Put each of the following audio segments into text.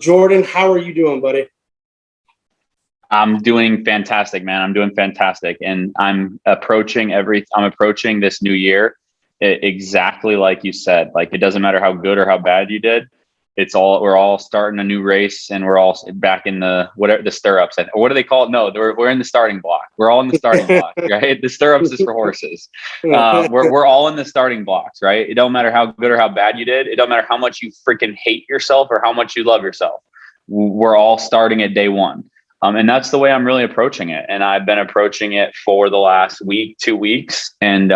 Jordan, how are you doing, buddy? I'm doing fantastic, man. I'm doing fantastic. And I'm approaching this new year exactly like you said. Like, it doesn't matter how good or how bad you did. We're all starting a new race, and we're all back in the stirrups. And what do they call it? No, we're in the starting block. We're all in the starting block, right? The stirrups is for horses. We're all in the starting blocks, right? It don't matter how good or how bad you did. It don't matter how much you freaking hate yourself or how much you love yourself. We're all starting at day one. And that's the way I'm really approaching it. And I've been approaching it for the last week, 2 weeks. And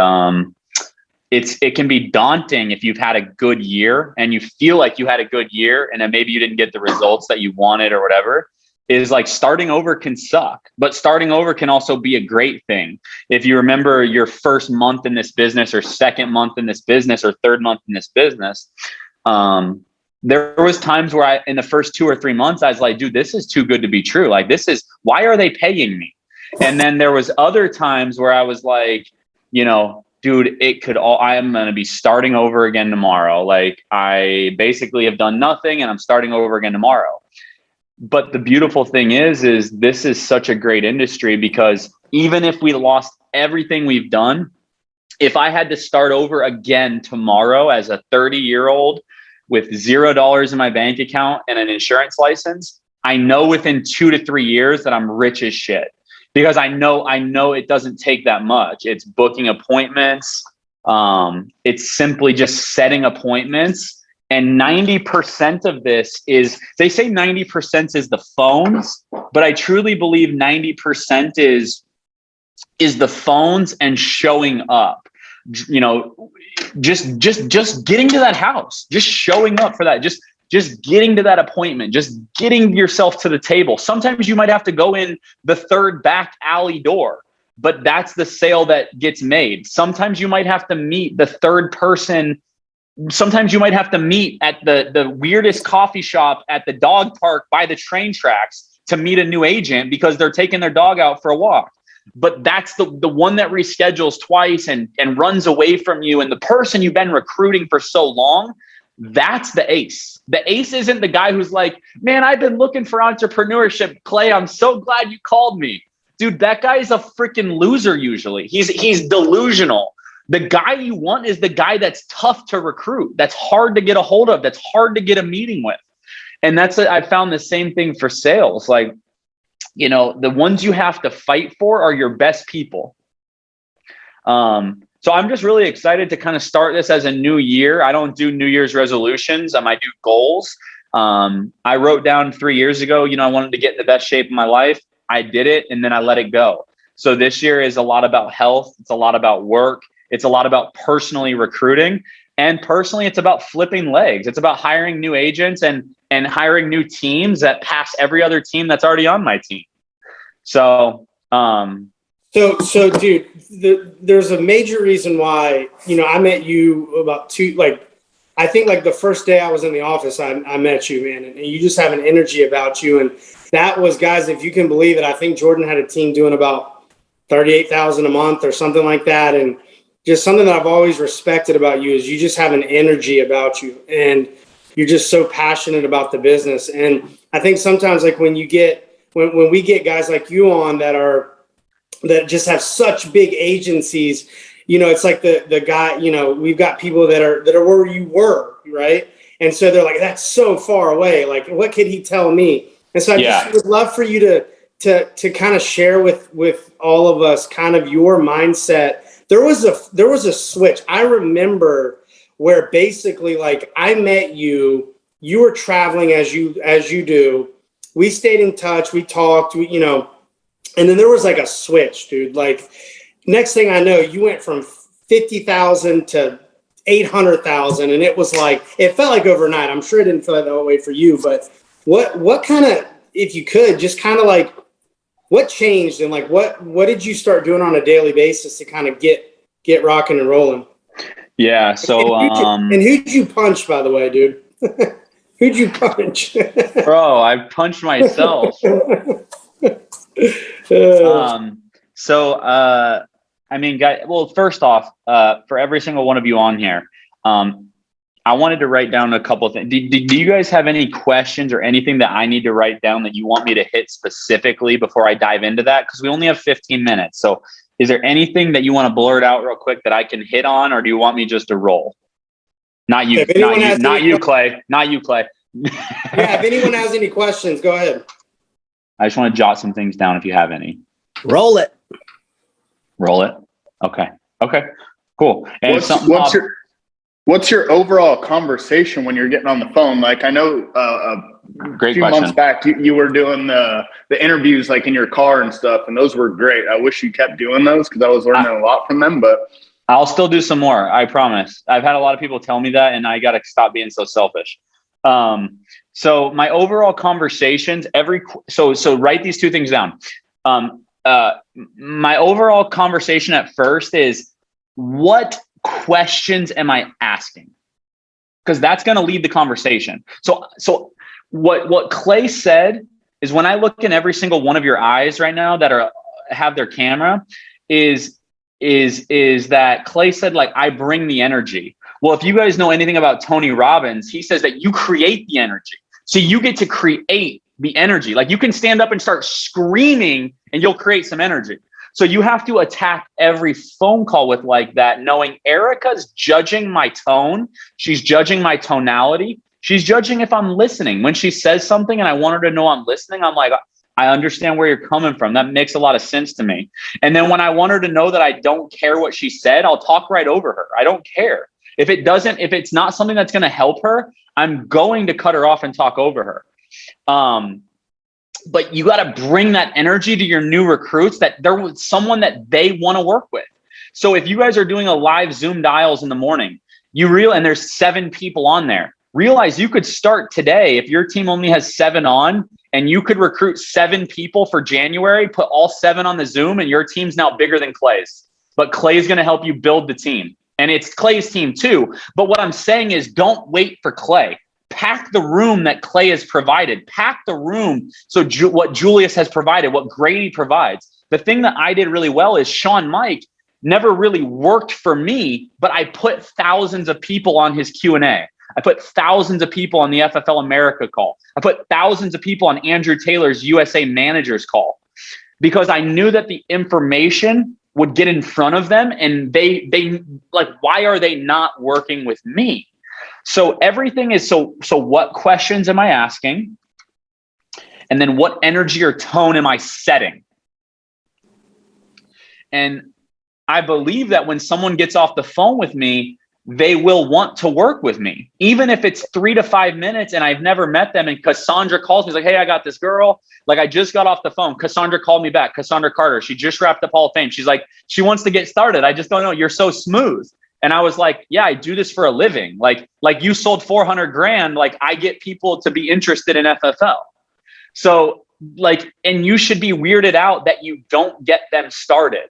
it can be daunting if you've had a good year and you feel like you had a good year and then maybe you didn't get the results that you wanted or whatever. Is like starting over can suck, but starting over can also be a great thing. If you remember your first month in this business or second month in this business or third month in this business, there was times where in the first 2 or 3 months, I was like, dude, this is too good to be true. Like, why are they paying me? And then there was other times where I was like, dude, I am going to be starting over again tomorrow. Like, I basically have done nothing and I'm starting over again tomorrow. But the beautiful thing is this is such a great industry, because even if we lost everything we've done, if I had to start over again tomorrow as a 30-year-old with $0 in my bank account and an insurance license, I know within 2 to 3 years that I'm rich as shit, because I know it doesn't take that much. It's booking appointments. It's simply just setting appointments. And 90% of this they say 90% is the phones, but I truly believe 90% is the phones and showing up. Just getting to that house, just showing up for that, just getting to that appointment, just getting yourself to the table. Sometimes you might have to go in the third back alley door, but that's the sale that gets made. Sometimes you might have to meet the third person. Sometimes you might have to meet at the weirdest coffee shop at the dog park by the train tracks to meet a new agent because they're taking their dog out for a walk. But that's the one that reschedules twice and runs away from you. And the person you've been recruiting for so long, that's the ace. The ace isn't the guy who's like, man, I've been looking for entrepreneurship, Clay. I'm so glad you called me. Dude, that guy is a freaking loser usually. He's delusional. The guy you want is the guy that's tough to recruit, that's hard to get a hold of, that's hard to get a meeting with. And I found the same thing for sales. Like, the ones you have to fight for are your best people. So I'm just really excited to kind of start this as a new year. I don't do New Year's resolutions. I do goals. I wrote down 3 years ago, I wanted to get in the best shape of my life. I did it, and then I let it go. So this year is a lot about health. It's a lot about work. It's a lot about personally recruiting. And personally, it's about flipping legs. It's about hiring new agents and hiring new teams that pass every other team that's already on my team. So, dude, there's a major reason why, I met you about I think like the first day I was in the office, I met you, man, and you just have an energy about you. And that was, guys, if you can believe it, I think Jordan had a team doing about $38,000 a month or something like that. And just something that I've always respected about you is you just have an energy about you, and you're just so passionate about the business. And I think sometimes, like, when we get guys like you on that just have such big agencies, it's like the guy, we've got people that are where you were, right? And so they're like, that's so far away. Like, what could he tell me? And so I just would love for you to kind of share with all of us kind of your mindset. There was a switch. I remember where basically, like, I met you. You were traveling as you do. We stayed in touch. We talked. And then there was like a switch, dude. Like, next thing I know, you went from 50,000 to 800,000, and it was like, it felt like overnight. I'm sure it didn't feel like that way for you, but what kind of, if you could, just kind of like, what changed, and like what did you start doing on a daily basis to kind of get rocking and rolling? Yeah. So and who'd you punch, by the way, dude? Who'd you punch? Bro, I punched myself. Guys, well, first off, for every single one of you on here, I wanted to write down a couple of things. Do you guys have any questions or anything that I need to write down that you want me to hit specifically before I dive into that? Because we only have 15 minutes. So is there anything that you want to blurt out real quick that I can hit on, or do you want me just to roll? Not you, not you, Clay. Not you, Clay. Yeah, if anyone has any questions, go ahead. I just want to jot some things down if you have any. Roll it. Roll it. Okay. Okay. Cool. And what's your overall conversation when you're getting on the phone? Like, I know great a few question. months back you were doing the interviews like in your car and stuff, and those were great. I wish you kept doing those because I was learning a lot from them. But I'll still do some more. I promise. I've had a lot of people tell me that, and I got to stop being so selfish. So my overall conversations so write these two things down. My overall conversation at first is, what questions am I asking? Because that's going to lead the conversation. So what Clay said is, when I look in every single one of your eyes right now that have their camera, is that Clay said, like, I bring the energy. Well, if you guys know anything about Tony Robbins, he says that you create the energy. So you get to create the energy. Like, you can stand up and start screaming and you'll create some energy. So you have to attack every phone call with like that, knowing Erica's judging my tone. She's judging my tonality. She's judging if I'm listening. When she says something and I want her to know I'm listening, I'm like, I understand where you're coming from. That makes a lot of sense to me. And then when I want her to know that I don't care what she said, I'll talk right over her. I don't care. If it's not something that's going to help her, I'm going to cut her off and talk over her. But you got to bring that energy to your new recruits, that there was someone that they want to work with. So if you guys are doing a live Zoom dials in the morning, and there's 7 people on there, realize you could start today. If your team only has 7 on, and you could recruit 7 people for January, put all 7 on the Zoom, and your team's now bigger than Clay's. But Clay's going to help you build the team. And it's Clay's team too. But what I'm saying is, don't wait for Clay. Pack the room that Clay has provided. Pack the room. So what Julius has provided, what Grady provides. The thing that I did really well is Sean Mike never really worked for me, but I put thousands of people on his Q&A. I put thousands of people on the FFL America call. I put thousands of people on Andrew Taylor's USA Managers call, because I knew that the information would get in front of them, and they like, why are they not working with me? So everything is, so what questions am I asking? And then what energy or tone am I setting? And I believe that when someone gets off the phone with me, they will want to work with me, even if it's 3 to 5 minutes and I've never met them. And Cassandra calls me, like, hey, I got this girl. Like, I just got off the phone. Cassandra called me back. Cassandra Carter. She just wrapped up Hall of Fame. She's like, she wants to get started. I just don't know. You're so smooth. And I was like, yeah, I do this for a living. Like you sold 400 grand. Like, I get people to be interested in FFL. So like, and you should be weirded out that you don't get them started.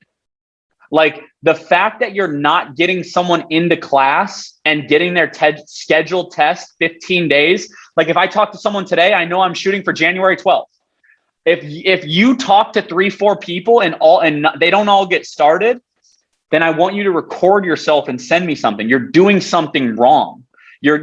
Like, the fact that you're not getting someone into class and getting their scheduled test 15 days. Like, if I talk to someone today, I know I'm shooting for January 12th. If you talk to 3-4 people and they don't all get started, then I want you to record yourself and send me something. You're doing something wrong. You're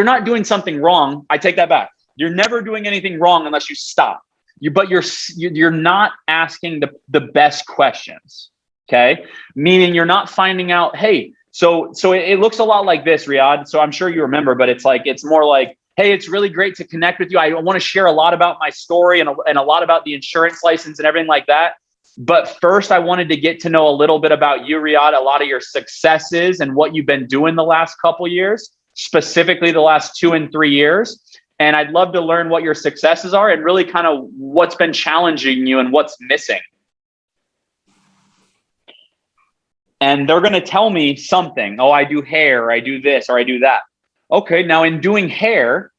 not doing something wrong. I take that back. You're never doing anything wrong unless you stop. You're not asking the best questions. Okay. Meaning you're not finding out, hey, so it looks a lot like this, Riyadh. So I'm sure you remember, but it's more like, hey, it's really great to connect with you. I want to share a lot about my story and a lot about the insurance license and everything like that. But first, I wanted to get to know a little bit about you, Riyadh, a lot of your successes and what you've been doing the last couple years, specifically the last 2 and 3 years. And I'd love to learn what your successes are and really kind of what's been challenging you and what's missing. And they're going to tell me something. Oh, I do hair, or I do this, or I do that. Okay, now in doing hair,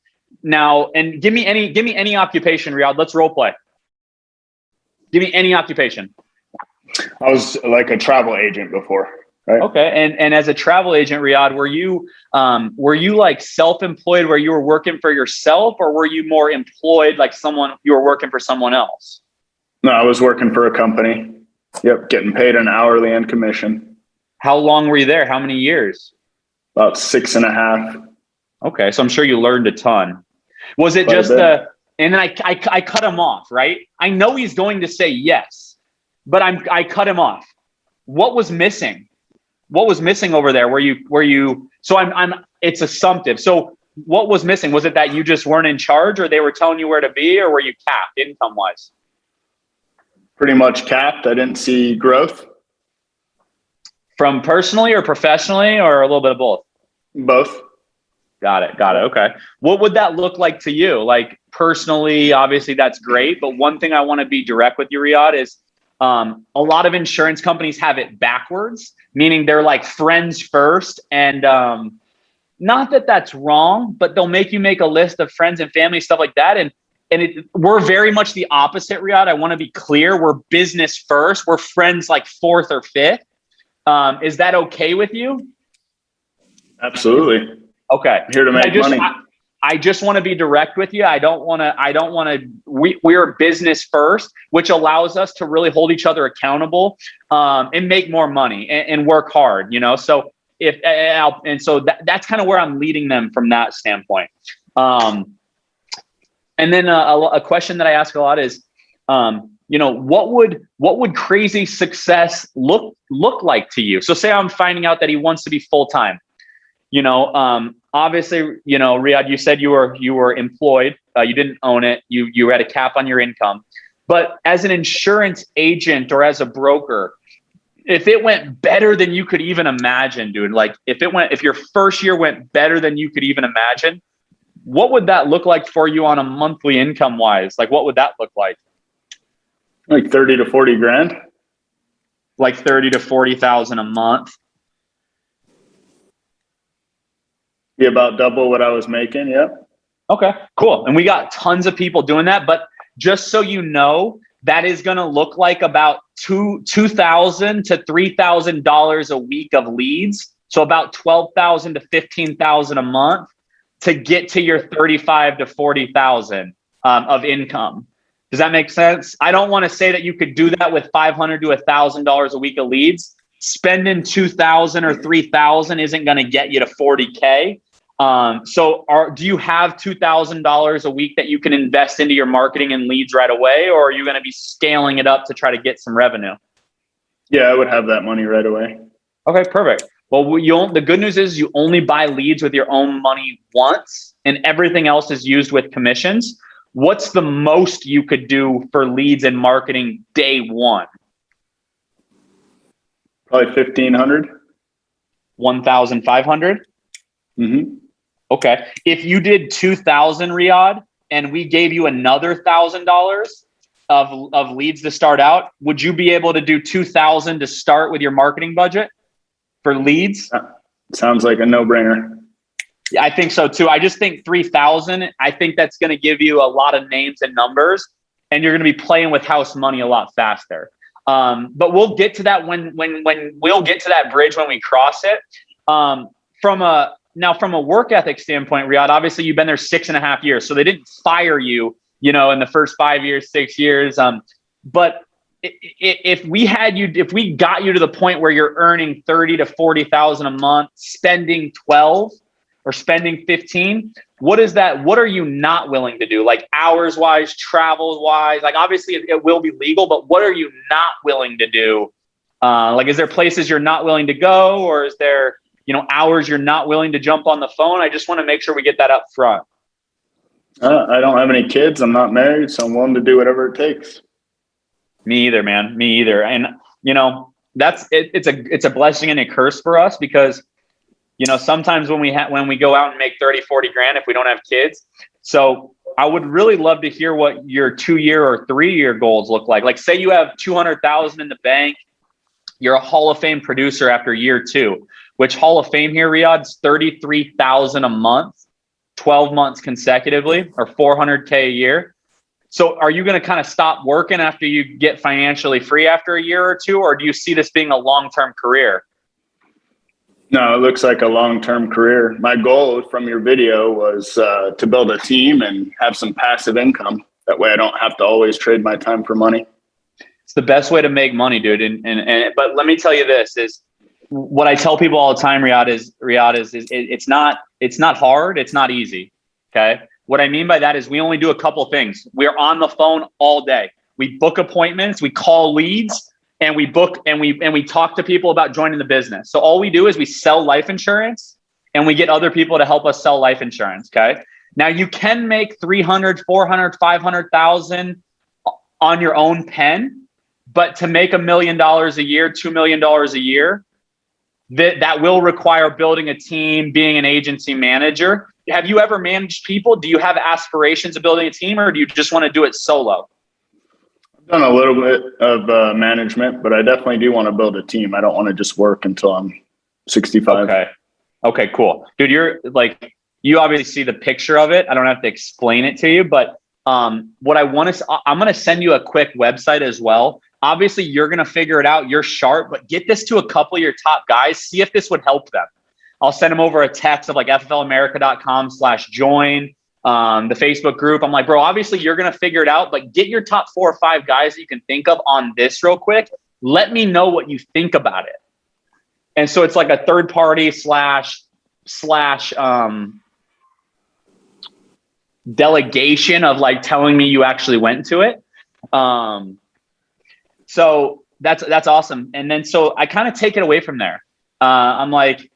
and give me any occupation, Riyadh. Let's role play. Give me any occupation. I was like a travel agent before, right? Okay, and as a travel agent, Riyadh, were you like self-employed, where you were working for yourself, or were you more employed, like you were working for someone else? No, I was working for a company. Yep, getting paid an hourly and commission. How long were you there? How many years? About 6.5. Okay. So I'm sure you learned a ton. Was it Quite a just bit. and then I cut him off, right? I know he's going to say yes, but I cut him off. What was missing? What was missing over there? So it's assumptive. So what was missing? Was it that you just weren't in charge, or they were telling you where to be, or were you capped income wise? Pretty much capped. I didn't see growth. From personally or professionally, or a little bit of both? Both. Got it. Okay. What would that look like to you? Like personally, obviously that's great. But one thing I want to be direct with you, Riyadh, is a lot of insurance companies have it backwards, meaning they're like friends first. And not that that's wrong, but they'll make you make a list of friends and family, stuff like that. And we're very much the opposite, Riyadh. I want to be clear. We're business first. We're friends like fourth or fifth. Is that okay with you? Absolutely. Okay. I'm here to make money. I just want to be direct with you. I don't want to, we're business first, which allows us to really hold each other accountable, and make more money and work hard, So that's kind of where I'm leading them from that standpoint. And then a question that I ask a lot is, what would crazy success look like to you? So say I'm finding out that he wants to be full-time. Obviously, Riyadh, you said you were employed. You didn't own it. You had a cap on your income. But as an insurance agent or as a broker, if it went better than you could even imagine, dude, like if your first year went better than you could even imagine, what would that look like for you on a monthly income wise? Like, what would that look like? Like 30 to 40 grand. Like 30 to 40,000 a month. Be about double what I was making. Yep. Okay, cool. And we got tons of people doing that, but just so you know, that is going to look like about $2,000 to $3,000 a week of leads. So about $12,000 to $15,000 a month to get to your 35 to 40,000 of income. Does that make sense? I don't want to say that you could do that with $500 to $1,000 a week of leads. Spending $2,000 or $3,000 isn't going to get you to 40K. Do you have $2,000 a week that you can invest into your marketing and leads right away, or are you going to be scaling it up to try to get some revenue? Yeah, I would have that money right away. Okay, perfect. Well, the good news is you only buy leads with your own money once, and everything else is used with commissions. What's the most you could do for leads and marketing day one? Probably 1,500. 1,500? Mm-hmm. Okay. If you did 2,000, Riyadh, and we gave you another $1,000 of leads to start out, would you be able to do 2,000 to start with your marketing budget for leads? Sounds like a no-brainer. Yeah, I think so too. I just think 3,000. I think that's going to give you a lot of names and numbers, and you're going to be playing with house money a lot faster. But we'll get to that when we'll get to that bridge when we cross it. From a work ethic standpoint, Riyadh, obviously you've been there 6.5 years, so they didn't fire you, in the first 5 years, 6 years. But if we got you to the point where you're earning 30 to 40,000 a month, spending 12 or spending 15, what is that? What are you not willing to do? Like hours wise, travel wise, like obviously it will be legal, but what are you not willing to do? Like, is there places you're not willing to go, or is there, hours you're not willing to jump on the phone? I just want to make sure we get that up front. I don't have any kids. I'm not married, so I'm willing to do whatever it takes. Me either, man. Me either. And that's it. It's a blessing and a curse for us because, sometimes when we go out and make 30, 40 grand, if we don't have kids. So I would really love to hear what your 2-year or 3-year goals look like. Like say you have 200,000 in the bank, you're a Hall of Fame producer after year 2, which Hall of Fame here, Riyadh, is 33,000 a month, 12 months consecutively, or 400K a year. So are you going to kind of stop working after you get financially free after a year or 2, or do you see this being a long-term career? No, it looks like a long-term career. My goal from your video was to build a team and have some passive income. That way I don't have to always trade my time for money. It's the best way to make money, dude. But let me tell you this is what I tell people all the time, Riyadh, is it's not hard. It's not easy. Okay. What I mean by that is we only do a couple things. We're on the phone all day. We book appointments, we call leads, and we book and we talk to people about joining the business. So all we do is we sell life insurance and we get other people to help us sell life insurance. Okay. Now you can make 300, 400, 500,000 on your own pen, but to make $1 million a year, $2 million a year, that will require building a team, being an agency manager. Have you ever managed people? Do you have aspirations of building a team, or do you just want to do it solo? I've done a little bit of management, but I definitely do want to build a team. I don't want to just work until I'm 65. Okay, cool. Dude, you obviously see the picture of it. I don't have to explain it to you, but what I'm going to send you a quick website as well. Obviously, you're going to figure it out. You're sharp, but get this to a couple of your top guys. See if this would help them. I'll send them over a text of like fflamerica.com/join the Facebook group. I'm like, bro, obviously you're going to figure it out, but get your top 4 or 5 guys that you can think of on this real quick. Let me know what you think about it. And so it's like a third party slash delegation of like telling me you actually went to it. So that's awesome. And then, so I kind of take it away from there. I'm like,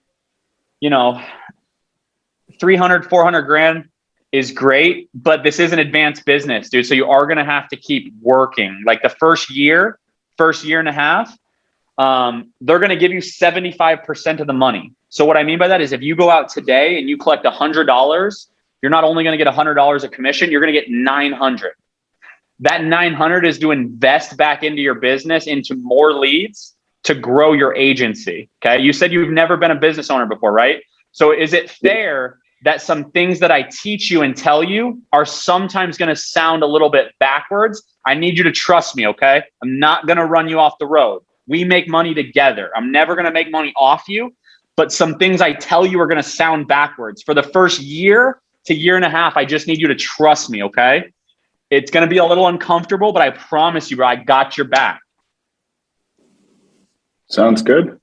300, 400 grand is great, but this is an advanced business, dude. So you are going to have to keep working. Like the first year and a half, they're going to give you 75% of the money. So what I mean by that is if you go out today and you collect $100, you're not only going to get $100 of commission, you're going to get 900. That 900 is to invest back into your business, into more leads to grow your agency. Okay. You said you've never been a business owner before, right? So is it fair that some things that I teach you and tell you are sometimes going to sound a little bit backwards? I need you to trust me. Okay. I'm not going to run you off the road. We make money together. I'm never going to make money off you, but some things I tell you are going to sound backwards. For the first year to year and a half, I just need you to trust me. Okay. It's going to be a little uncomfortable, but I promise you, bro, I got your back. Sounds good.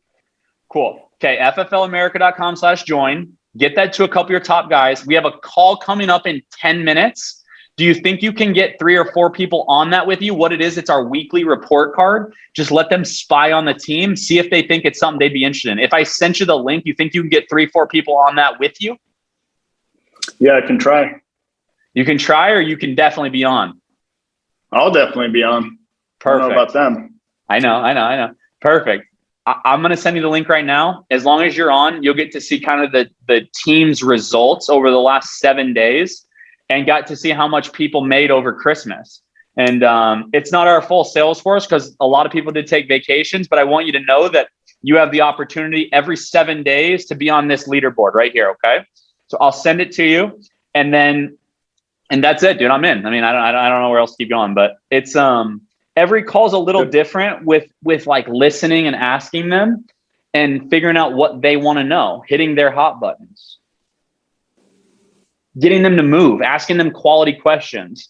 Cool. Okay. fflamerica.com/join. Get that to a couple of your top guys. We have a call coming up in 10 minutes. Do you think you can get 3 or 4 people on that with you? What it is, it's our weekly report card. Just let them spy on the team. See if they think it's something they'd be interested in. If I sent you the link, you think you can get 3, 4 people on that with you? Yeah, I can try. You can try, or you can definitely be on. I'll definitely be on. Perfect. I don't know about them. I know. Perfect. I'm going to send you the link right now. As long as you're on, you'll get to see kind of the team's results over the last 7 days, and got to see how much people made over Christmas. And it's not our full sales force because a lot of people did take vacations, but I want you to know that you have the opportunity every 7 days to be on this leaderboard right here. Okay. So I'll send it to you, and that's it, dude. I'm in. I mean, I don't know where else to keep going, but it's, every call's a little different with like listening and asking them and figuring out what they want to know, hitting their hot buttons, getting them to move, asking them quality questions.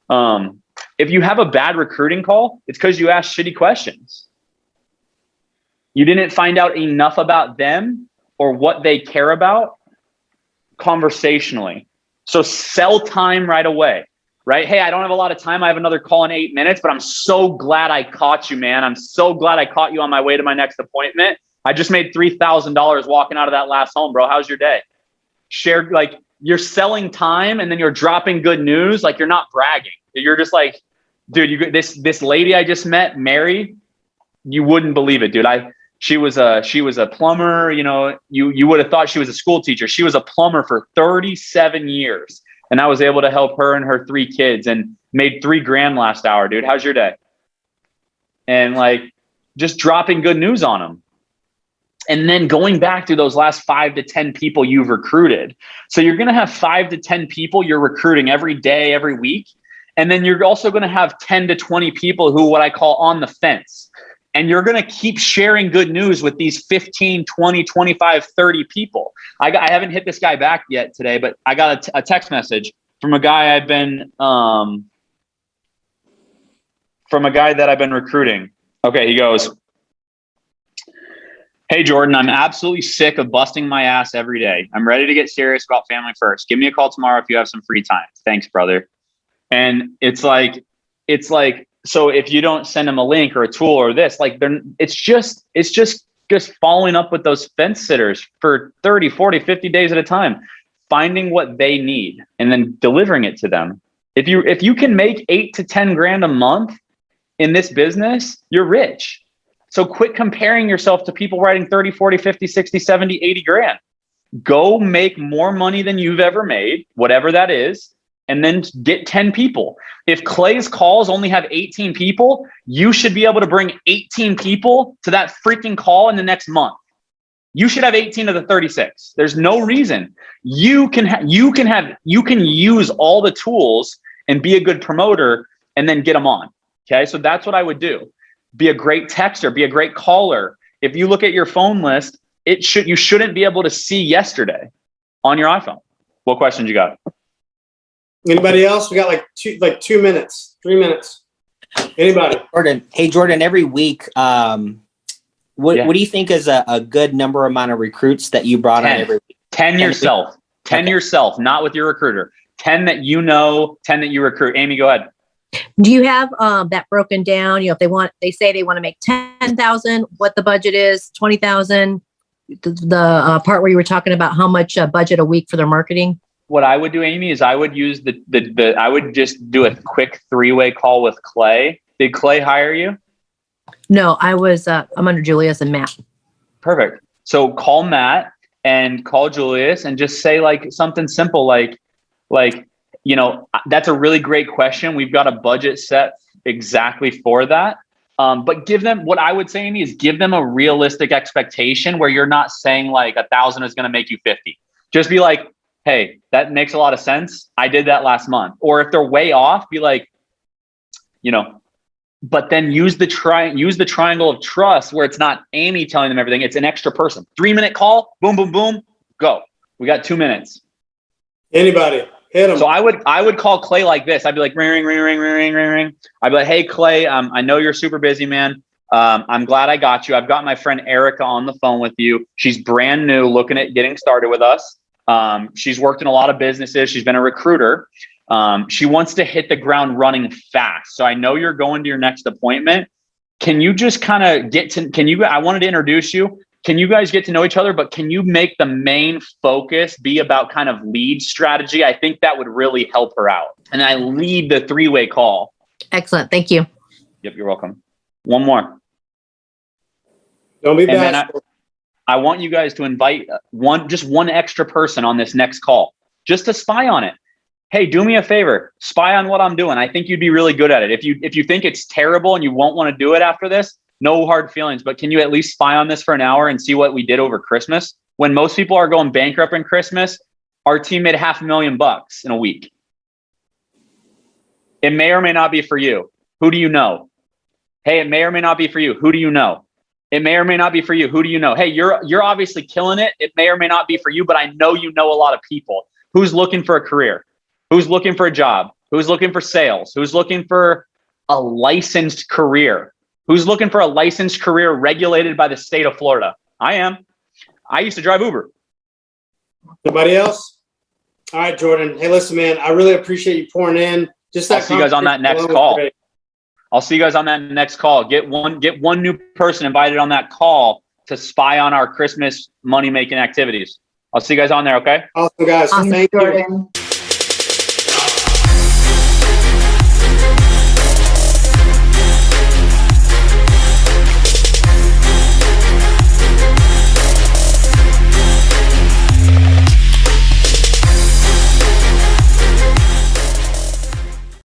If you have a bad recruiting call, it's because you asked shitty questions. You didn't find out enough about them or what they care about conversationally. So sell time right away. Right? Hey, I don't have a lot of time. I have another call in 8 minutes, but I'm so glad I caught you, man. I'm so glad I caught you on my way to my next appointment. I just made $3,000 walking out of that last home, bro. How's your day? Share, like, you're selling time, and then you're dropping good news. Like, you're not bragging. You're just like, dude, this lady I just met, Mary, you wouldn't believe it, dude. She was a plumber. You would have thought she was a school teacher. She was a plumber for 37 years. And I was able to help her and her 3 kids and made $3,000 last hour, dude. How's your day? And like, just dropping good news on them. And then going back to those last 5 to 10 people you've recruited. So you're going to have 5 to 10 people you're recruiting every day, every week. And then you're also going to have 10 to 20 people who, what I call on the fence. And you're going to keep sharing good news with these 15, 20, 25, 30 people. I haven't hit this guy back yet today, but I got a text message from a guy that I've been recruiting. Okay, he goes, Hey, Jordan, I'm absolutely sick of busting my ass every day. I'm ready to get serious about family first. Give me a call tomorrow if you have some free time. Thanks, brother. And it's like, so if you don't send them a link or a tool or this, like it's just following up with those fence sitters for 30, 40, 50 days at a time, finding what they need and then delivering it to them. If you can make 8 to 10 grand a month in this business, you're rich. So quit comparing yourself to people writing 30, 40, 50, 60, 70, 80 grand. Go make more money than you've ever made, whatever that is, and then get 10 people. If Clay's calls only have 18 people, you should be able to bring 18 people to that freaking call in the next month. You should have 18 of the 36. There's no reason. You can use all the tools and be a good promoter and then get them on. Okay, so that's what I would do. Be a great texter, be a great caller. If you look at your phone list, you shouldn't be able to see yesterday on your iPhone. What questions you got? Anybody else? We got like 2 minutes, 3 minutes. Anybody? Jordan. Hey, Jordan, every week, what do you think is a good number amount of recruits that you brought 10. on every week? 10 yourself. 10 Okay. yourself, not with your recruiter. 10 that you know, 10 that you recruit. Amy, go ahead. Do you have that broken down? If they say they want to make 10,000, what the budget is, 20,000, the part where you were talking about how much budget a week for their marketing? What I would do, Amy, is I would use I would just do a quick 3-way call with Clay. Did Clay hire you? No, I'm under Julius and Matt. Perfect. So call Matt and call Julius and just say like something simple like, that's a really great question. We've got a budget set exactly for that. But give them, what I would say, Amy, is give them a realistic expectation where you're not saying like 1,000 is going to make you 50. Just be like, hey, that makes a lot of sense. I did that last month. Or if they're way off, be like, but then use the triangle of trust where it's not Amy telling them everything. It's an extra person. 3-minute call, boom, boom, boom, go. We got 2 minutes. Anybody? Hit them. So I would call Clay like this. I'd be like, ring, ring, ring, ring, ring, ring, ring. I'd be like, hey, Clay, I know you're super busy, man. I'm glad I got you. I've got my friend Erica on the phone with you. She's brand new, looking at getting started with us. She's worked in a lot of businesses. She's been a recruiter. She wants to hit the ground running fast. So I know you're going to your next appointment. Can you just kind of I wanted to introduce you. Can you guys get to know each other, but can you make the main focus be about kind of lead strategy? I think that would really help her out. And I lead the 3-way call. Excellent. Thank you. Yep. You're welcome. One more. Don't be bad. I want you guys to invite one extra person on this next call, just to spy on it. Hey, do me a favor, spy on what I'm doing. I think you'd be really good at it. If you think it's terrible and you won't want to do it after this, no hard feelings, but can you at least spy on this for an hour and see what we did over Christmas? When most people are going bankrupt in Christmas, our team made $500,000 in a week. It may or may not be for you. Who do you know? Hey, it may or may not be for you. Who do you know? It may or may not be for you. Who do you know? Hey, you're obviously killing it. It may or may not be for you, but I know you know a lot of people. Who's looking for a career? Who's looking for a job? Who's looking for sales? Who's looking for a licensed career? Who's looking for a licensed career regulated by the state of Florida? I am. I used to drive Uber. Nobody else? All right, Jordan. Hey, listen, man, I really appreciate you pouring in. I'll see you guys on that next call. I'll see you guys on that next call. Get one new person invited on that call to spy on our Christmas money-making activities. I'll see you guys on there, okay? Awesome, guys. Awesome, Thank you. Jordan.